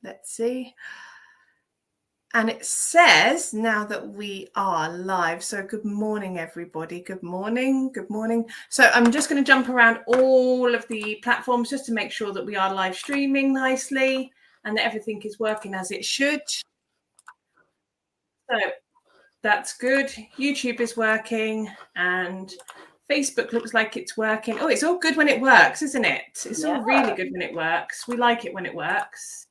Let's see. And it says now that we are live. So good morning, everybody. Good morning. Good morning. So I'm just going to jump around all of the platforms just to make sure that we are live streaming nicely and that everything is working as it should. So that's good. YouTube is working and Facebook looks like it's working. Oh, it's all good when it works, isn't it? It's all really good when it works. We like it when it works.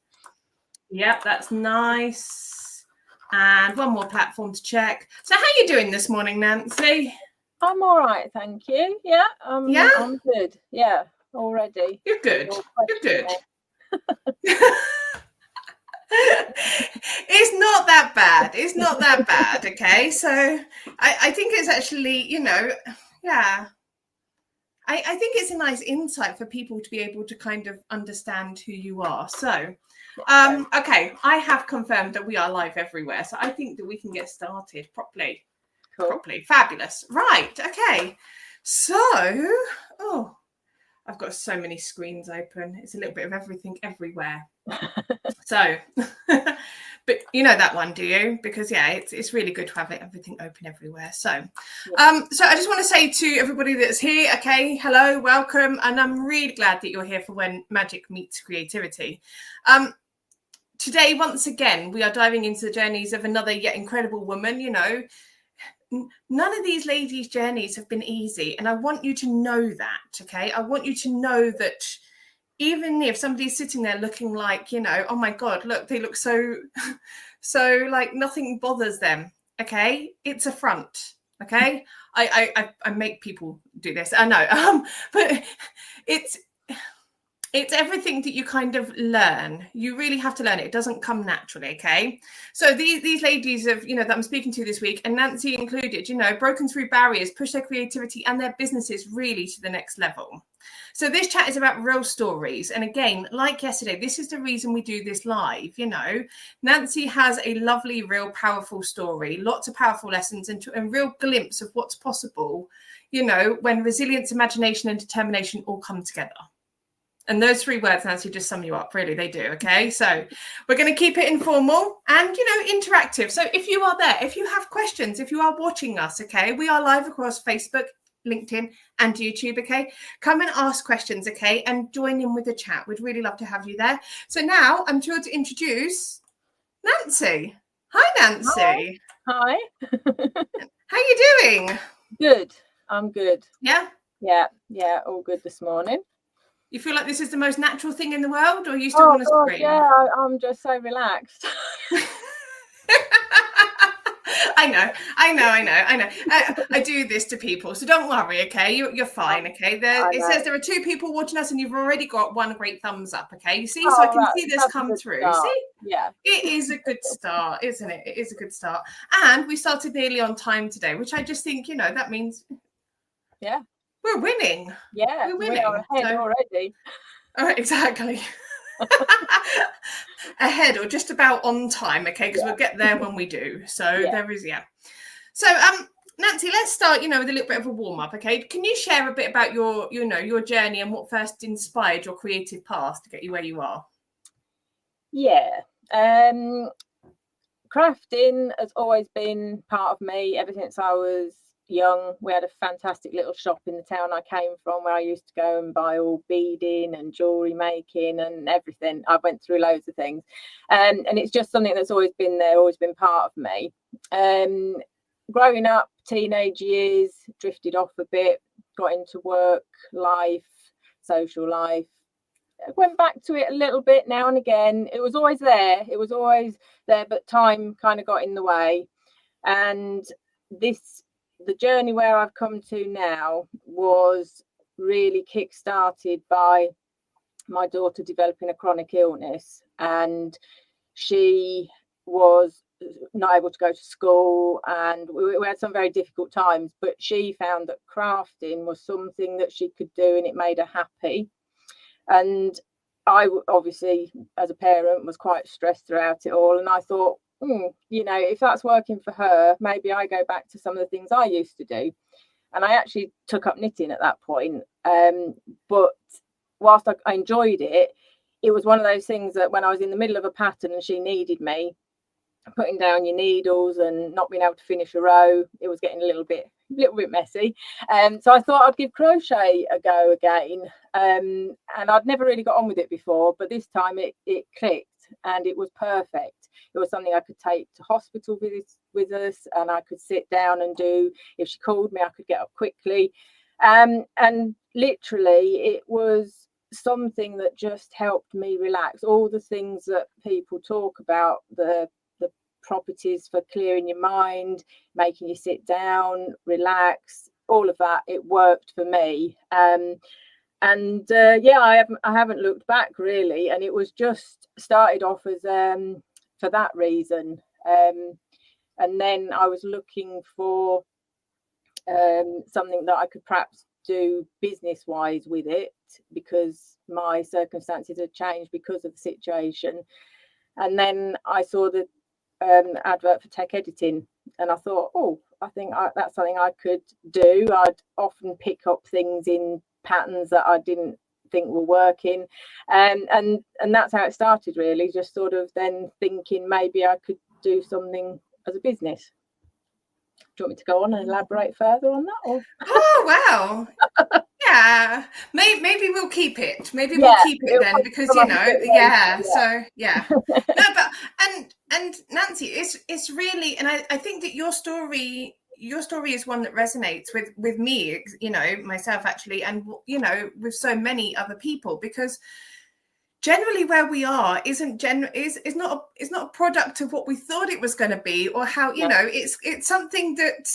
Yep, that's nice. And one more platform to check. So how are you doing this morning, Nancy? I'm all right, thank you. Yeah, I'm good. Yeah, already. You're good. You're good. It's not that bad. It's not that bad, okay? So I think it's actually, yeah. I think it's a nice insight for people to be able to kind of understand who you are. So, okay, I have confirmed that we are live everywhere. So I think that we can get started properly. Cool. Properly. Fabulous. Right. Okay. So, I've got so many screens open. It's a little bit of everything everywhere. So, but you know that one, do you? Because it's really good to have everything open everywhere. So, so I just want to say to everybody that's here, okay, hello, welcome, and I'm really glad that you're here for When Magic Meets Creativity. Today, once again, we are diving into the journeys of another yet incredible woman. You know, none of these ladies' journeys have been easy, and I want you to know that. Okay, I want you to know that. Even if somebody's sitting there looking like, oh my God, look, they look so like nothing bothers them. Okay. It's a front. Okay. I make people do this. I know. But it's everything that you kind of learn. You really have to learn it. It doesn't come naturally. Okay. So these ladies that I'm speaking to this week, and Nancy included, broken through barriers, push their creativity and their businesses really to the next level. So this chat is about real stories. And again, like yesterday, this is the reason we do this live. Nancy has a lovely, real powerful story, lots of powerful lessons and a real glimpse of what's possible, when resilience, imagination and determination all come together. And those three words, Nancy, just sum you up. Really, they do. Okay. So we're going to keep it informal and, interactive. So if you are there, if you have questions, if you are watching us, okay, we are live across Facebook, LinkedIn and YouTube. Okay. Come and ask questions. Okay. And join in with the chat. We'd really love to have you there. So now I'm thrilled to introduce Nancy. Hi, Nancy. Hi. How are you doing? Good. I'm good. Yeah. Yeah. All good this morning. You feel like this is the most natural thing in the world, or you still want to scream? Yeah, I'm just so relaxed. I know. I do this to people, so don't worry, okay? You're fine, okay? It says there are 2 people watching us, and you've already got 1 great thumbs up, okay? You see, so I can see this come through. Start. See? Yeah. It is a good start, isn't it? It is a good start. And we started nearly on time today, which I just think, that means... Yeah. We're winning. Yeah, we're winning. We are ahead already. Exactly. Ahead or just about on time, okay? Because we'll get there when we do. So there is, So, Nancy, let's start, with a little bit of a warm up, okay? Can you share a bit about your journey and what first inspired your creative path to get you where you are? Yeah. Crafting has always been part of me ever since I was young. We had a fantastic little shop in the town I came from where I used to go and buy all beading and jewelry making and everything. I went through loads of things, and it's just something that's always been there, always been part of me. Growing up, teenage years, drifted off a bit, got into work life, social life, went back to it a little bit now and again. It was always there, but time kind of got in the way. And the journey where I've come to now was really kick-started by my daughter developing a chronic illness, and she was not able to go to school, and we had some very difficult times, but she found that crafting was something that she could do and it made her happy. And I obviously, as a parent, was quite stressed throughout it all, and I thought, if that's working for her, maybe I go back to some of the things I used to do. And I actually took up knitting at that point. But whilst I enjoyed it, it was one of those things that when I was in the middle of a pattern and she needed me, putting down your needles and not being able to finish a row, it was getting a little bit messy. So I thought I'd give crochet a go again. And I'd never really got on with it before, but this time it clicked and it was perfect. It was something I could take to hospital with us, and I could sit down and do. If she called me, I could get up quickly. And literally, it was something that just helped me relax. All the things that people talk about, the properties for clearing your mind, making you sit down, relax, all of that, it worked for me. I haven't looked back really, and it was just started off as for that reason, and then I was looking for something that I could perhaps do business wise with it, because my circumstances had changed because of the situation. And then I saw the advert for tech editing, and I thought, I think that's something I could do. I'd often pick up things in patterns that I didn't think were working, and that's how it started really, just sort of then thinking maybe I could do something as a business. Do you want me to go on and elaborate further on that? Or? Oh wow. Yeah, maybe we'll keep it. We'll keep it then, because So yeah. No, but and Nancy, it's really, and I think that your story is one that resonates with me, myself actually, and with so many other people, because generally where we are is not a product of what we thought it was going to be, or how it's something that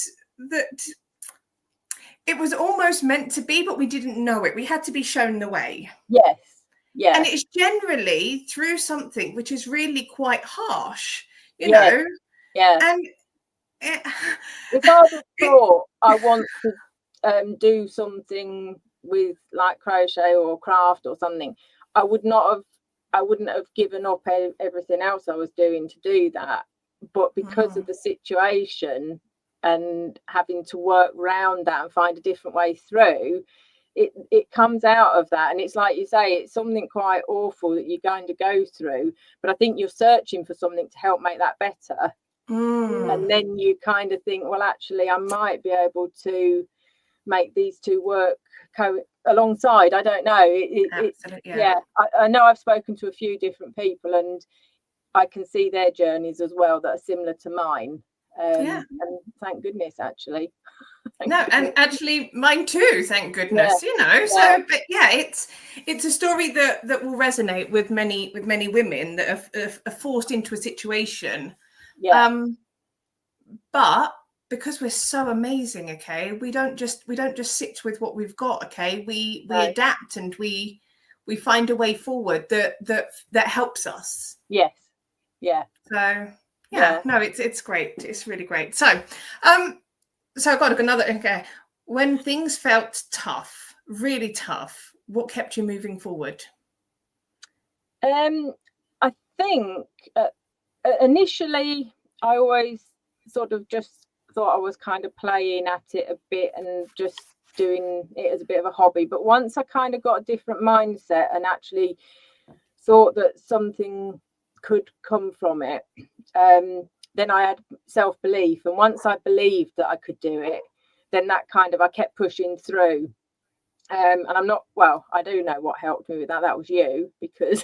it was almost meant to be, but we didn't know it. We had to be shown the way. Yes. Yeah. And it's generally through something which is really quite harsh, you know. Yeah. And if I had thought I want to do something with like crochet or craft or something, I wouldn't have given up everything else I was doing to do that. But because of the situation and having to work around that and find a different way through, it comes out of that. And it's like you say, it's something quite awful that you're going to go through, but I think you're searching for something to help make that better. And then you kind of think, well, actually I might be able to make these two work alongside. I don't know. I know I've spoken to a few different people, and I can see their journeys as well that are similar to mine. And thank goodness, actually. And actually mine too, thank goodness. So but it's a story that will resonate with many women that are forced into a situation, but because we're so amazing, okay, we don't just sit with what we've got, okay, we adapt, and we find a way forward that helps us. So no, it's great. It's really great. So so I've got another. Okay, when things felt tough, really tough, what kept you moving forward? I think initially I always sort of just thought I was kind of playing at it a bit and just doing it as a bit of a hobby. But once I kind of got a different mindset and actually thought that something could come from it, then I had self-belief, and once I believed that I could do it, then that kind of I kept pushing through. And I'm not, well, I do know what helped me with that was you, because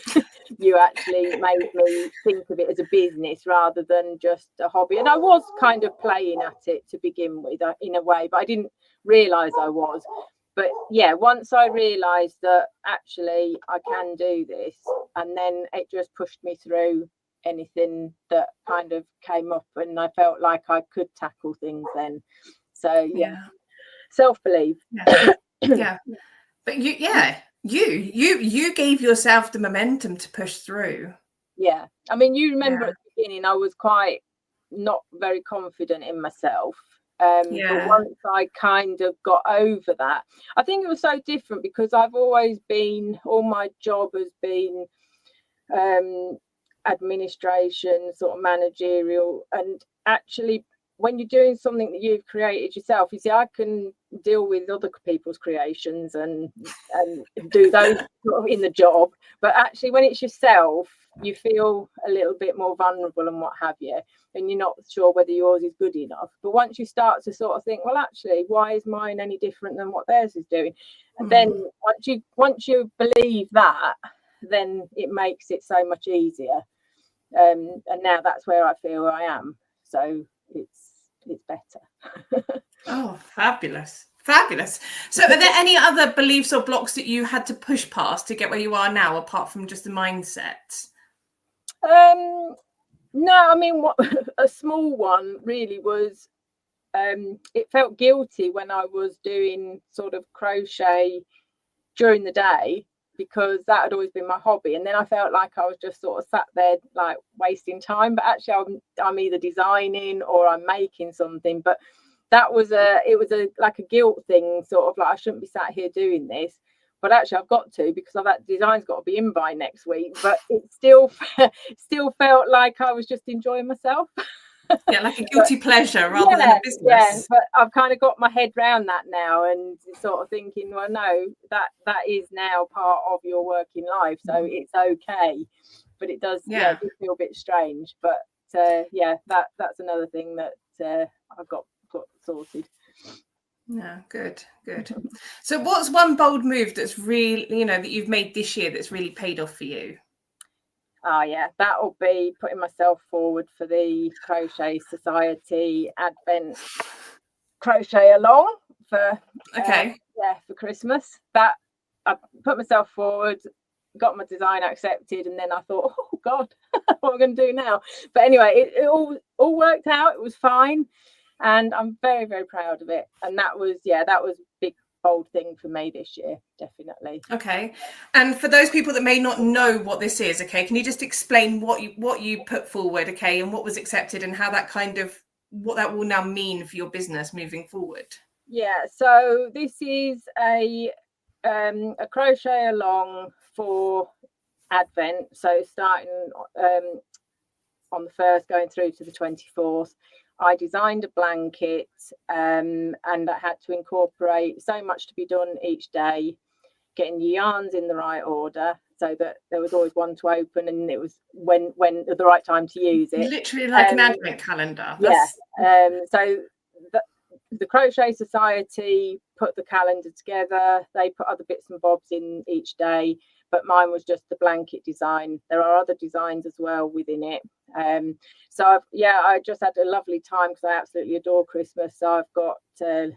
you actually made me think of it as a business rather than just a hobby. And I was kind of playing at it to begin with, in a way, but I didn't realize I was. But once I realized that actually I can do this, and then it just pushed me through anything that kind of came up, and I felt like I could tackle things then. So self-belief. But you gave yourself the momentum to push through. I mean, you remember at the beginning I was quite not very confident in myself, but once I kind of got over that, I think it was so different because I've always been, all my job has been administration, sort of managerial, and actually when you're doing something that you've created yourself, you see, I can deal with other people's creations and do those sort of in the job. But actually, when it's yourself, you feel a little bit more vulnerable and what have you, and you're not sure whether yours is good enough. But once you start to sort of think, well, actually, why is mine any different than what theirs is doing? And then once you believe that, then it makes it so much easier. And now that's where I feel I am. So it's better. Oh, fabulous. So are there any other beliefs or blocks that you had to push past to get where you are now, apart from just the mindset? No, I mean, a small one really was, it felt guilty when I was doing sort of crochet during the day, because that had always been my hobby, and then I felt like I was just sort of sat there like wasting time, but actually I'm either designing or I'm making something. But it was like a guilt thing, sort of like I shouldn't be sat here doing this, but actually I've got to, because that design's got to be in by next week. But it still felt like I was just enjoying myself. Yeah, like a guilty pleasure rather than a business. Yeah, but I've kind of got my head round that now, and sort of thinking, well, no, that is now part of your working life, so it's okay. But it does, it does feel a bit strange. But that's another thing that I've got sorted. Yeah, good. So what's one bold move that's really, that you've made this year that's really paid off for you? Oh yeah, that will be putting myself forward for the Crochet Society Advent crochet along for for Christmas. That I put myself forward, got my design accepted, and then I thought, oh God, what am I going to do now? But anyway, it all worked out. It was fine, and I'm very, very proud of it. And that was big, bold thing for me this year, definitely. Okay, and for those people that may not know what this is, can you just explain what you put forward, and what was accepted, and how that what that will now mean for your business moving forward? Yeah, so this is a crochet along for Advent, so starting on the 1st going through to the 24th. I designed a blanket, and I had to incorporate so much to be done each day, getting the yarns in the right order so that there was always one to open, and it was when at the right time to use it. Literally like an advent calendar. So the Crochet Society put the calendar together. They put other bits and bobs in each day, but mine was just the blanket design. There are other designs as well within it. So I just had a lovely time, because I absolutely adore Christmas. So I've got a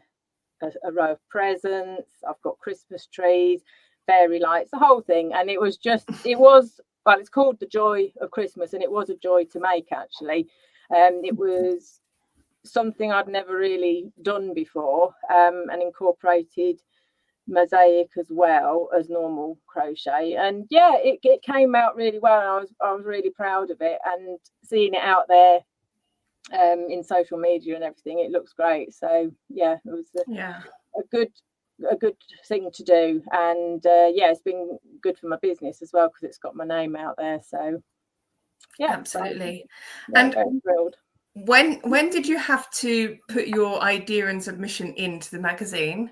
row of presents, I've got Christmas trees, fairy lights, the whole thing. And it's called The Joy of Christmas, and it was a joy to make, actually. It was something I'd never really done before, and incorporated mosaic as well as normal crochet, and it came out really well, and I was really proud of it, and seeing it out there in social media and everything, it looks great. So it was a good thing to do, and it's been good for my business as well, because it's got my name out there. So absolutely. And very thrilled. When did you have to put your idea and submission into the magazine?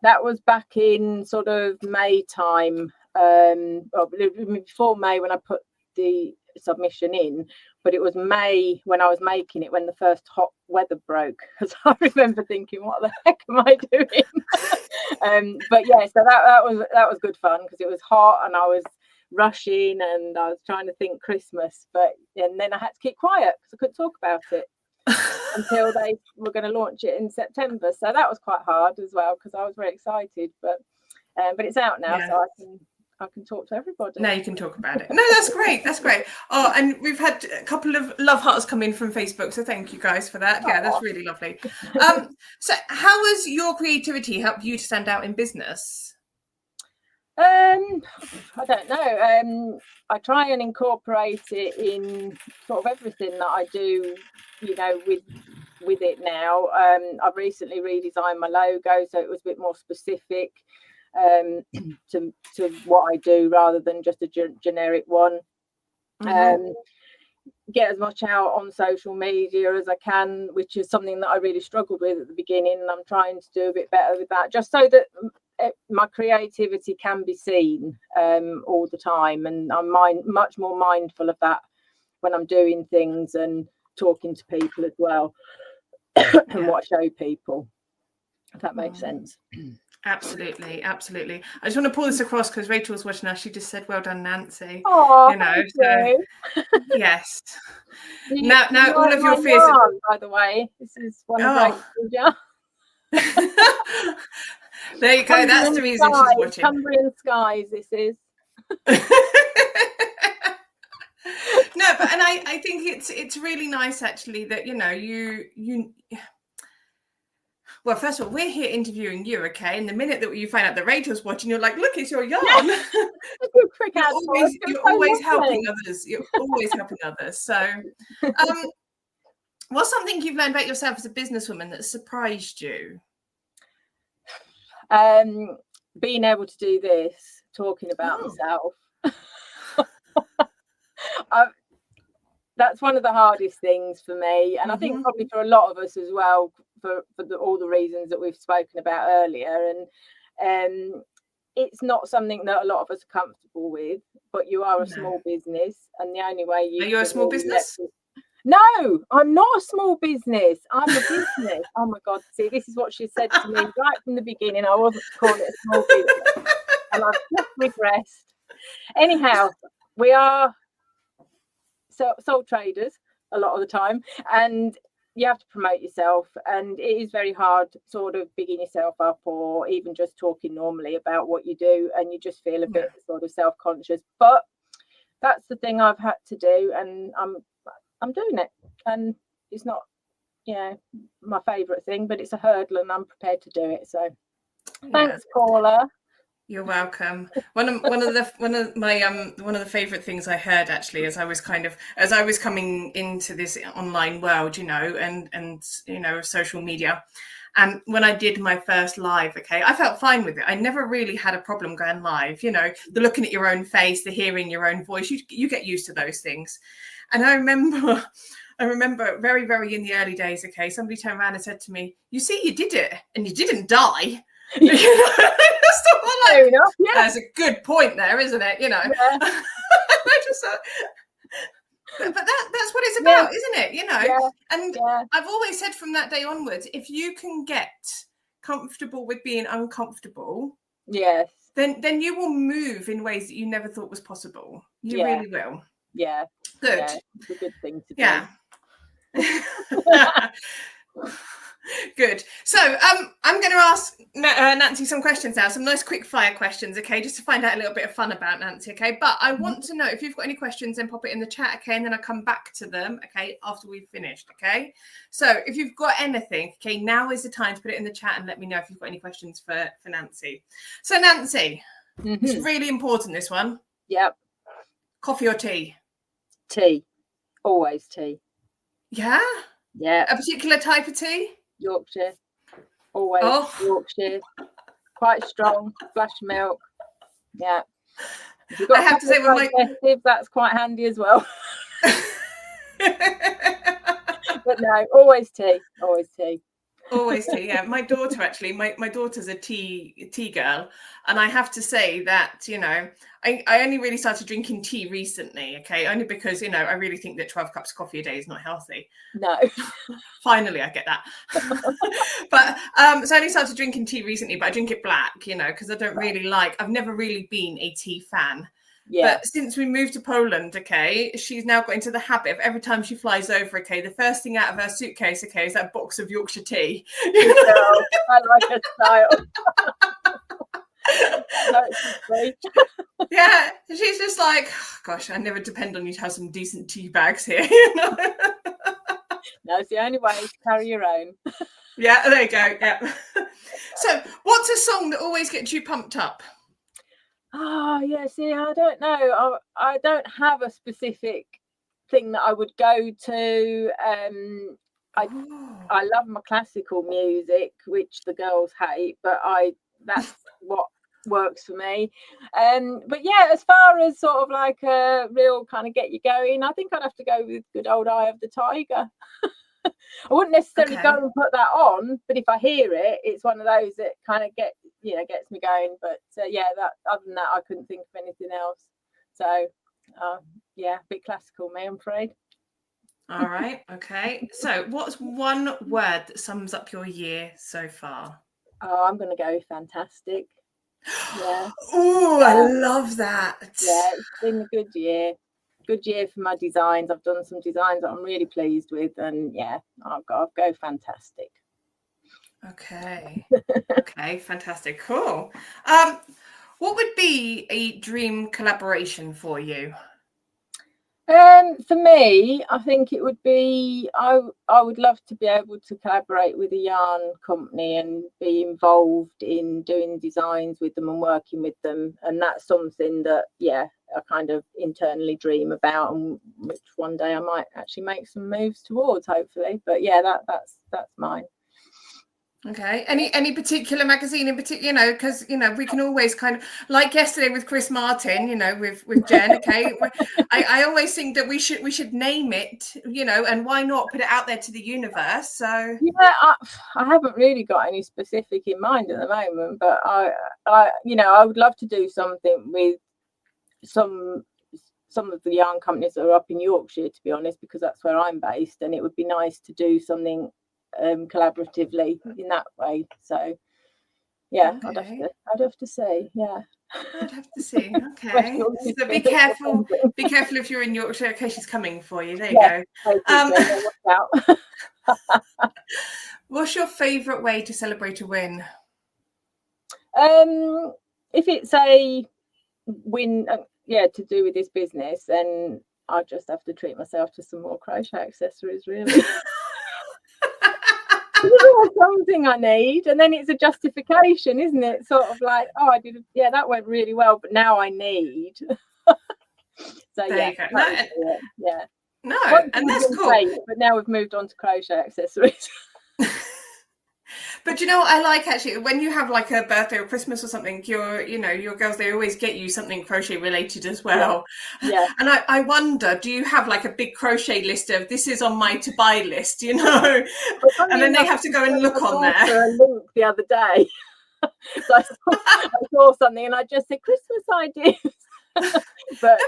That was back in sort of May time, before May when I put the submission in, but it was May when I was making it, when the first hot weather broke, because I remember thinking, what the heck am I doing? But so that was good fun, because it was hot and I was rushing and I was trying to think Christmas, and then I had to keep quiet because I couldn't talk about it until they were going to launch it in September. So that was quite hard as well, because I was very excited, but it's out now, so I can talk to everybody. Now you can talk about it. No, that's great. Oh, and we've had a couple of love hearts come in from Facebook, so thank you guys for that. That's really lovely. So how has your creativity helped you to stand out in business? I don't know. I try and incorporate it in sort of everything that I do, with it now. I've recently redesigned my logo, so it was a bit more specific to what I do, rather than just a generic one. get as much out on social media as I can, which is something that I really struggled with at the beginning, and I'm trying to do a bit better with that, just so that my creativity can be seen all the time, and I'm much more mindful of that when I'm doing things and talking to people as well, and what I show people, if that makes sense. Absolutely. I just want to pull this across because Rachel's watching us. She just said, "Well done, Nancy." Oh, so yes. Now all of your fears. By the way, this is one of Rachel's. There you go. That's the reason she's watching. Cumbrian skies. This is. No, but and I think it's really nice actually that you. Well, first of all, we're here interviewing you, okay? And the minute that you find out that Rachel's watching, you're like, "Look, it's your yarn." Yes. You're always helping others. You're always helping others. So, what's something you've learned about yourself as a businesswoman that surprised you? Being able to do this, talking about myself. That's one of the hardest things for me, and I think probably for a lot of us as well, for all the reasons that we've spoken about earlier. And it's not something that a lot of us are comfortable with, but you are a small business, and the only way you... Are you a small business? No, I'm not a small business. I'm a business. Oh my God. See, this is what she said to me right from the beginning. I wasn't calling it a small business, and I've just regressed. Anyhow, we are sole traders a lot of the time, and you have to promote yourself, and it is very hard sort of bigging yourself up, or even just talking normally about what you do, and you just feel a bit sort of self-conscious. But that's the thing I've had to do, and I'm doing it, and it's not my favorite thing, but it's a hurdle, and I'm prepared to do it. So thanks, Paula. You're welcome. One of the favorite things I heard actually as I was coming into this online world, and social media, and when I did my first live, I felt fine with it. I never really had a problem going live. The looking at your own face, the hearing your own voice, you get used to those things. And I remember very, very in the early days, somebody turned around and said to me, "You see, you did it and you didn't die." Fair enough. Yeah. That's a good point there, isn't it? Yeah. I just thought, but that's what it's about, isn't it? Yeah. And I've always said from that day onwards, if you can get comfortable with being uncomfortable, yes, then you will move in ways that you never thought was possible. You really will. Yeah. Good. Yeah, it's a good thing to do. Yeah. Good. So I'm going to ask Nancy some questions now, some nice quick fire questions, just to find out a little bit of fun about Nancy, but I want to know if you've got any questions, then pop it in the chat, and then I'll come back to them, after we've finished, So if you've got anything, now is the time to put it in the chat and let me know if you've got any questions for Nancy. So Nancy, it's really important, this one. Yep. Coffee or tea? Tea. Always tea. Yeah? Yeah. A particular type of tea? Yorkshire. Always Yorkshire. Quite strong. Flash milk. Yeah. If you've got I have to say, that's quite handy as well. But no, always tea. Always tea. Always tea, yeah. My daughter actually, my daughter's a tea girl, and I have to say that I only really started drinking tea recently, only because I really think that 12 cups of coffee a day is not healthy. No. Finally, I get that. But so I only started drinking tea recently, but I drink it black, because I don't really I've never really been a tea fan. Yeah. But since we moved to Poland, she's now got into the habit of every time she flies over, the first thing out of her suitcase, is that box of Yorkshire tea. I like her style. Yeah, she's just like, oh, gosh, I never depend on you to have some decent tea bags here. No, it's the only way to carry your own. Yeah, there you go. Yeah. So, what's a song that always gets you pumped up? Oh, yeah, see, I don't know. I don't have a specific thing that I would go to. I love my classical music, which the girls hate, but that's what works for me. But yeah, as far as sort of like a real kind of get you going, I think I'd have to go with good old Eye of the Tiger. I wouldn't necessarily go and put that on, but if I hear it, it's one of those that kind of gets me going. But yeah, that other than that, I couldn't think of anything else. So yeah, a bit classical, me, I'm afraid. All right. Okay. So what's one word that sums up your year so far? Oh, I'm going to go fantastic. Yeah. Oh, I love that. Yeah, it's been a good year. Good year for my designs. I've done some designs that I'm really pleased with, and yeah, I'll go fantastic. Okay. Okay, fantastic. Cool. What would be a dream collaboration for you? For me, I think it would be I would love to be able to collaborate with a yarn company and be involved in doing designs with them and working with them, and that's something that I kind of internally dream about, and which one day I might actually make some moves towards, hopefully. But yeah, that's mine. Okay. Any particular magazine in particular, because we can always kind of, like yesterday with Chris Martin, with Jen. Okay. I always think that we should name it, and why not put it out there to the universe? So yeah, I haven't really got any specific in mind at the moment, but I would love to do something with some of the yarn companies that are up in Yorkshire, to be honest, because that's where I'm based, and it would be nice to do something collaboratively in that way. So yeah, okay. I'd have to say, yeah. I'd have to see. Okay. So be careful if you're in Yorkshire. Okay, she's coming for you. There you go. What's your favourite way to celebrate a win? If it's a win, to do with this business, then I just have to treat myself to some more crochet accessories, really. Something I need, and then it's a justification, isn't it? Sort of like, I did, that went really well, but now I need. So there no, and that's cool. But now we've moved on to crochet accessories. But I like, actually, when you have like a birthday or Christmas or something, your girls, they always get you something crochet related as well. Yeah. And I wonder, do you have like a big crochet list of this is on my to buy list, and then they have to go and look on there. A link the other day. So I saw something and I just said Christmas ideas. But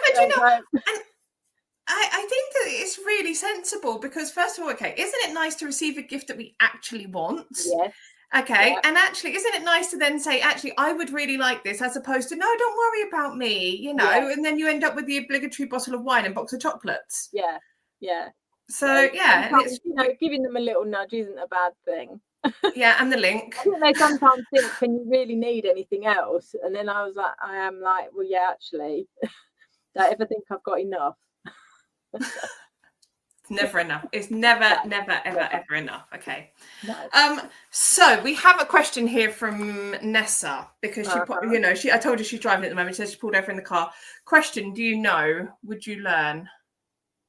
I think that it's really sensible, because first of all, okay, isn't it nice to receive a gift that we actually want? Yes. Okay. Yeah. And actually, isn't it nice to then say, actually, I would really like this, as opposed to, no, don't worry about me, and then you end up with the obligatory bottle of wine and box of chocolates. Yeah. Yeah. So yeah, and it's, giving them a little nudge isn't a bad thing. Yeah, and the link. I think they sometimes think, can you really need anything else? And then I am like, well, yeah, actually, don't ever think I've got enough. Never enough. It's never ever enough. Okay. No. So we have a question here from Nessa, because she I told her she's driving at the moment. She says she pulled over in the car. Question: do you know? Would you learn?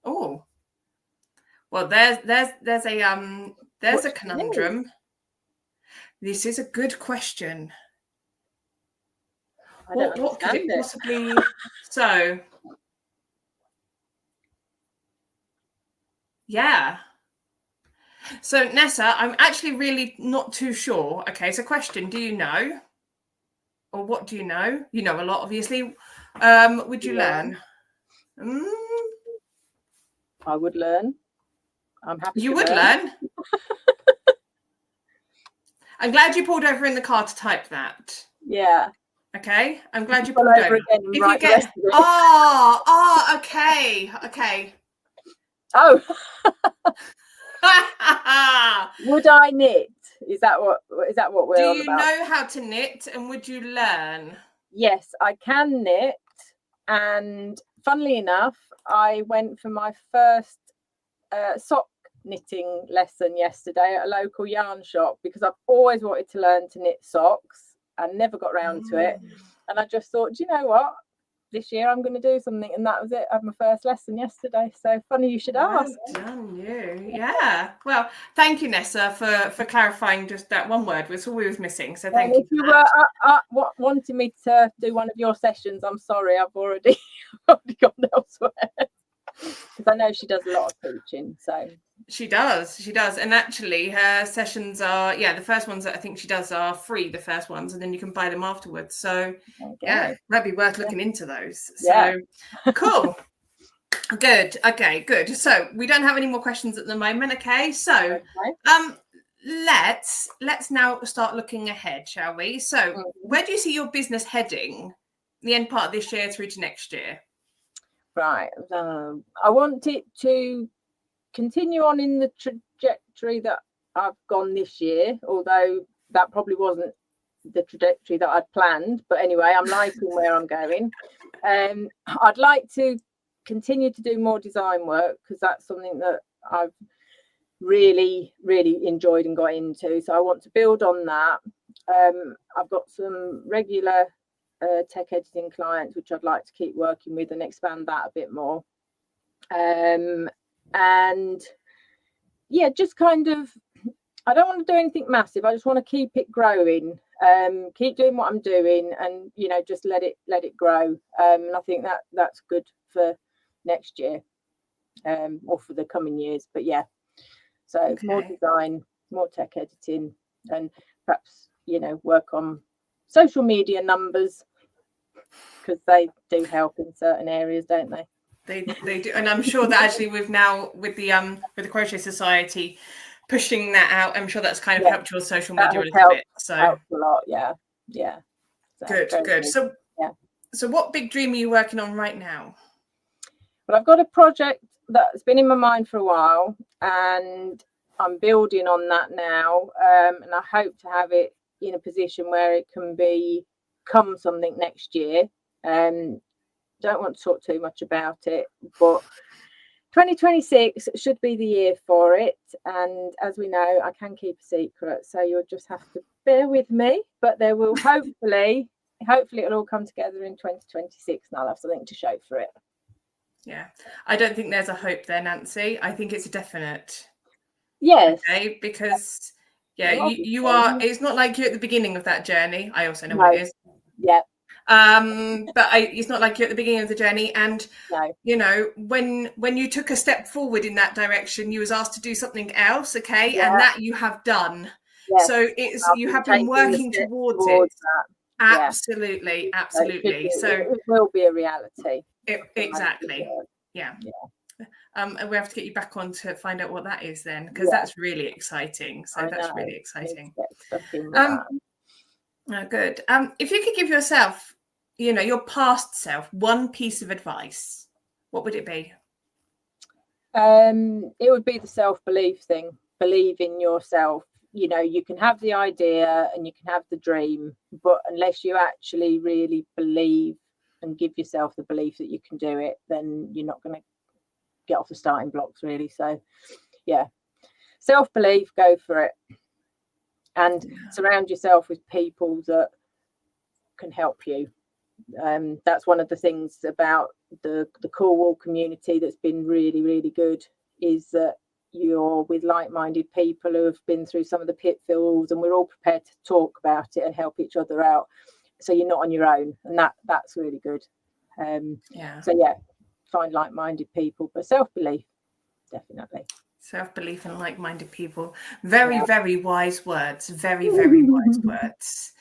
Oh, well, there's a conundrum. This is a good question. What could it possibly? So. Yeah. So Nessa, I'm actually really not too sure. Okay, so question, do you know? Or what do you know? You know a lot, obviously. Would you learn? I would learn. I'm happy you would learn. I'm glad you pulled over in the car to type that. Yeah. Okay. I'm glad you pulled over. If you get okay. Oh. Would I knit? Is that what we're on about? Do you know how to knit, and would you learn? Yes, I can knit, and funnily enough, I went for my first sock knitting lesson yesterday at a local yarn shop, because I've always wanted to learn to knit socks and never got round to it. And I just thought, do you know what? this year I'm going to do something, and that was it. I had my first lesson yesterday, so funny you should ask. Well done, you. Yeah. Well, thank you, Nessa, for clarifying just that one word. Was all we was missing. So thank you. If you were wanting me to do one of your sessions, I'm sorry, I've already gone elsewhere. Because I know she does a lot of teaching. So she does, and actually her sessions are the first ones that I think she does are free, the first ones, and then you can buy them afterwards. So that'd be worth looking into those. So cool. Good. Okay, good. So we don't have any more questions at the moment. Okay, so let's now start looking ahead, shall we? So where do you see your business heading the end part of this year through to next year? Right. I want it to continue on in the trajectory that I've gone this year, although that probably wasn't the trajectory that I'd planned. But anyway, I'm liking where I'm going. I'd like to continue to do more design work, because that's something that I've really enjoyed and got into. So I want to build on that. I've got some regular tech editing clients which I'd like to keep working with and expand that a bit more. And just kind of, I don't want to do anything massive. I just want to keep it growing, keep doing what I'm doing, and just let it grow. And I think that's good for next year, or for the coming years. But so more design, more tech editing, and perhaps work on social media numbers, because they do help in certain areas, don't they? They do, and I'm sure that actually with the Crochet Society pushing that out, I'm sure that's kind of helped your social media a little bit. So helped a lot, yeah. So good. So what big dream are you working on right now? Well, I've got a project that's been in my mind for a while, and I'm building on that now, and I hope to have it in a position where it can become something next year. Don't want to talk too much about it, but 2026 should be the year for it. And as we know, I can keep a secret, so you'll just have to bear with me. But there will hopefully it'll all come together in 2026, and I'll have something to show for it. Yeah, I don't think there's a hope there, Nancy. I think it's a definite. Yes. Okay, because you are. It's not like you're at the beginning of that journey. I also know what it is. Yeah. But it's not like you're at the beginning of the journey, and when you took a step forward in that direction, you was asked to do something else, and that you have done. So you have been working towards it. Absolutely. So it will be a reality. Exactly. Yeah. And we have to get you back on to find out what that is then, because that's really exciting. So that's really exciting. Good. If you could give yourself, your past self, one piece of advice, what would it be? It would be the self-belief thing. Believe in yourself. You can have the idea and you can have the dream, but unless you actually really believe and give yourself the belief that you can do it, then you're not going to get off the starting blocks, really. So self-belief, go for it, and surround yourself with people that can help you. That's one of the things about the Cornwall community that's been really good, is that you're with like-minded people who have been through some of the pitfalls, and we're all prepared to talk about it and help each other out, so you're not on your own, and that's really good. Find like-minded people, but self-belief, definitely. Self-belief and like-minded people, very wise words, very wise words.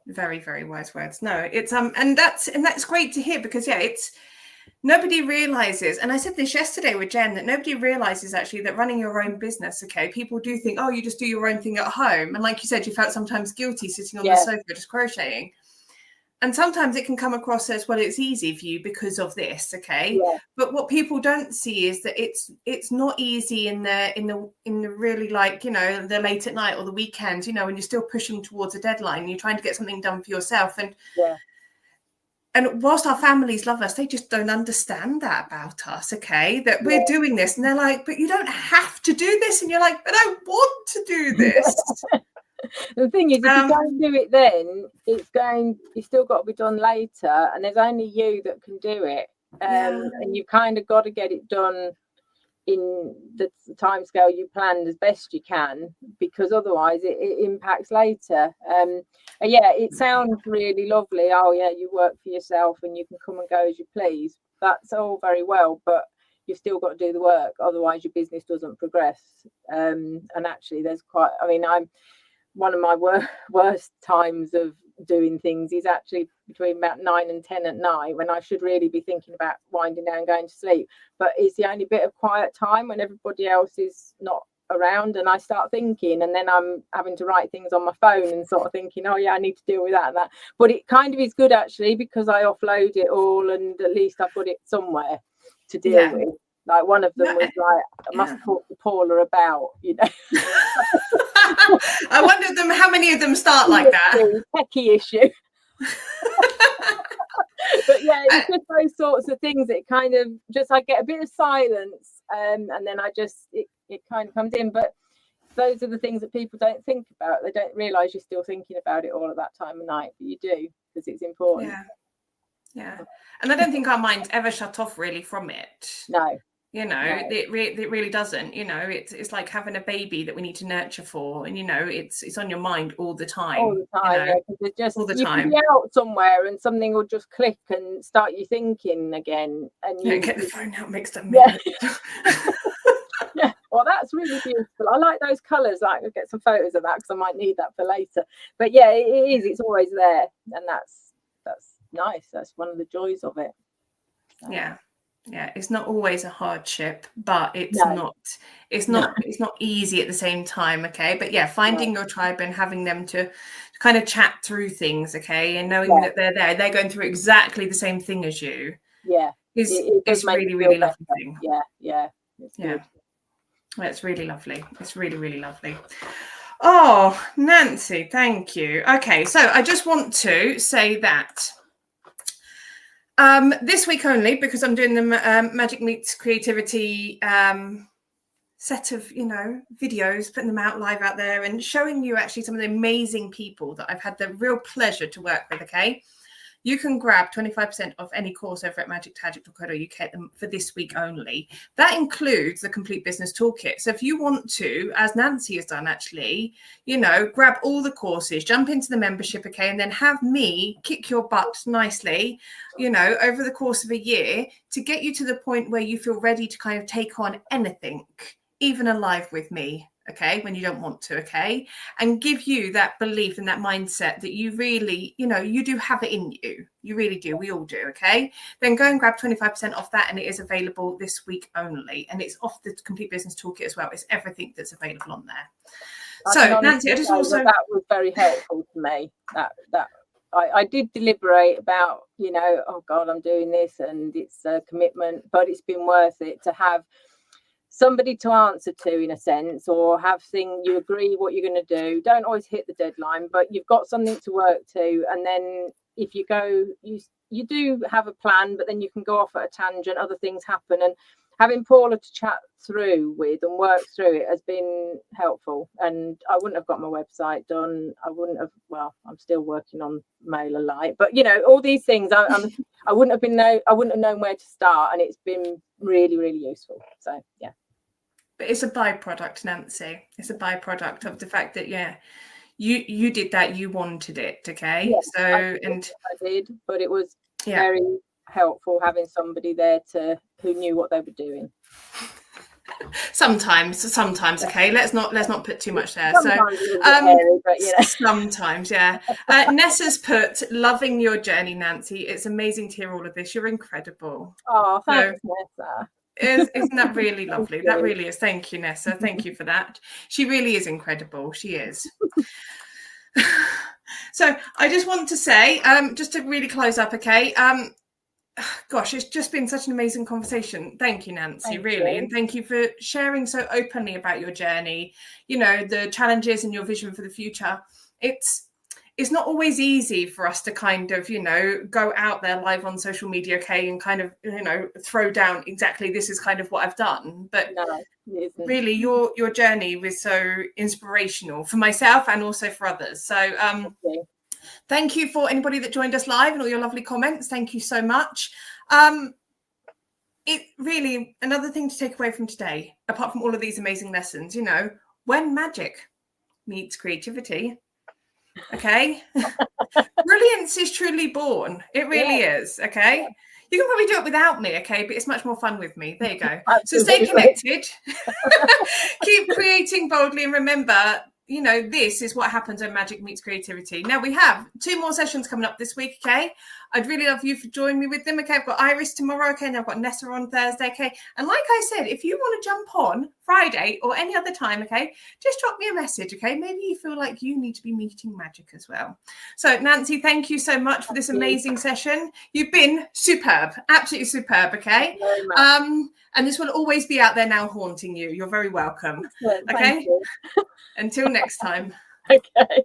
Very wise words. No, it's and that's great to hear, because it's nobody realizes, and I said this yesterday with Jen, that nobody realizes actually that running your own business, people do think, oh, you just do your own thing at home, and like you said, you felt sometimes guilty sitting on the sofa just crocheting, and sometimes it can come across as, well, it's easy for you because of this, but what people don't see is that it's not easy in the really, like, the late at night or the weekend, when you're still pushing towards a deadline, you're trying to get something done for yourself, and whilst our families love us, they just don't understand that about us, that we're doing this, and they're like, but you don't have to do this, and you're like, but I want to do this. The thing is, if you don't do it then, it's still got to be done later, and there's only you that can do it. And you've kind of got to get it done in the timescale you planned as best you can, because otherwise it impacts later. And yeah, it sounds really lovely. Oh yeah, you work for yourself and you can come and go as you please. That's all very well, but you've still got to do the work, otherwise your business doesn't progress. And actually there's I'm one of my worst times of doing things is actually between about 9 and 10 at night, when I should really be thinking about winding down, going to sleep. But it's the only bit of quiet time when everybody else is not around, and I start thinking, and then I'm having to write things on my phone and sort of thinking, oh yeah, I need to deal with that and that. But it kind of is good actually, because I offload it all, and at least I've got it somewhere to deal with. Like one of them was like, I must talk to Paula about, I wondered how many of them start like that. Techie issue. But yeah, it's just those sorts of things that kind of just, I get a bit of silence, and then it kind of comes in. But those are the things that people don't think about. They don't realise you're still thinking about it all at that time of night, but you do, because it's important. Yeah. And I don't think our minds ever shut off really from it. No. It really doesn't. It's like having a baby that we need to nurture for, and it's on your mind all the time. All the time, all the you time. can be out somewhere and something will just click and start you thinking again, and you get the phone out, make stuff. Yeah, well, that's really beautiful. I like those colours. Like, I'll get some photos of that because I might need that for later. But yeah, it is. It's always there, and that's nice. That's one of the joys of it. So. Yeah, it's not always a hardship, but it's not easy at the same time, okay? But yeah, finding your tribe and having them to kind of chat through things, okay, and knowing that they're going through exactly the same thing as you. Yeah, it's really, really lovely thing. Yeah. It's really lovely. It's really, really lovely. Oh, Nancy, thank you. Okay, so I just want to say that this week only, because I'm doing the Magic Meets Creativity set of, videos, putting them out live out there and showing you actually some of the amazing people that I've had the real pleasure to work with, okay? You can grab 25% off any course over at magictagic.co.uk for this week only. That includes the Complete Business Toolkit. So if you want to, as Nancy has done actually, grab all the courses, jump into the membership, okay, and then have me kick your butt nicely, over the course of a year to get you to the point where you feel ready to kind of take on anything, even alive with me. Okay, when you don't want to, okay, and give you that belief and that mindset that you really, you do have it in you. You really do. We all do, okay? Then go and grab 25% off that, and it is available this week only. And it's off the Complete Business Toolkit as well. It's everything that's available on there. So, Nancy, I just also... That was very helpful to me. I did deliberate about, oh God, I'm doing this and it's a commitment, but it's been worth it to have somebody to answer to, in a sense, or have you agree what you're going to do. Don't always hit the deadline, but you've got something to work to. And then if you go, you do have a plan, but then you can go off at a tangent, other things happen. And having Paula to chat through with and work through it has been helpful. And I wouldn't have got my website done. I'm still working on MailerLite, but all these things, I wouldn't have known where to start, and it's been really, really useful. So yeah. But it's a byproduct, Nancy. It's a byproduct of the fact that you did that, you wanted it, okay? Yes, I did, but it was very helpful having somebody there who knew what they were doing. Sometimes, okay. Let's not put too much there. Sometimes hairy, but, sometimes, yeah. Nessa's put, loving your journey, Nancy. It's amazing to hear all of this. You're incredible. Oh, thanks, Nessa. Isn't that really lovely? That really is. Thank you, Nessa. Thank you for that. She really is incredible. She is. So I just want to say, just to really close up, okay. Gosh, it's just been such an amazing conversation. Thank you, Nancy, really. And thank you for sharing so openly about your journey, the challenges and your vision for the future. It's it's not always easy for us to kind of, you know, go out there live on social media, okay, and kind of, you know, throw down exactly this is kind of what I've done. But no, it isn't. Really, your journey was so inspirational for myself and also for others. So thank you for anybody that joined us live and all your lovely comments. Thank you so much. It really, another thing to take away from today, apart from all of these amazing lessons, you know, when magic meets creativity, okay, brilliance is truly born. It really is, okay. You can probably do it without me, okay, but it's much more fun with me. There you go. So stay connected, keep creating boldly, and remember, you know, this is what happens when magic meets creativity. Now, we have 2 more sessions coming up this week, okay? I'd really love you for joining me with them, okay? I've got Iris tomorrow, okay? And I've got Nessa on Thursday, okay? And like I said, if you want to jump on Friday or any other time, okay, just drop me a message, okay? Maybe you feel like you need to be meeting magic as well. So, Nancy, thank you so much for this amazing session. You've been superb, absolutely superb, okay? And this will always be out there now haunting you. You're very welcome, okay? Until next time. Okay.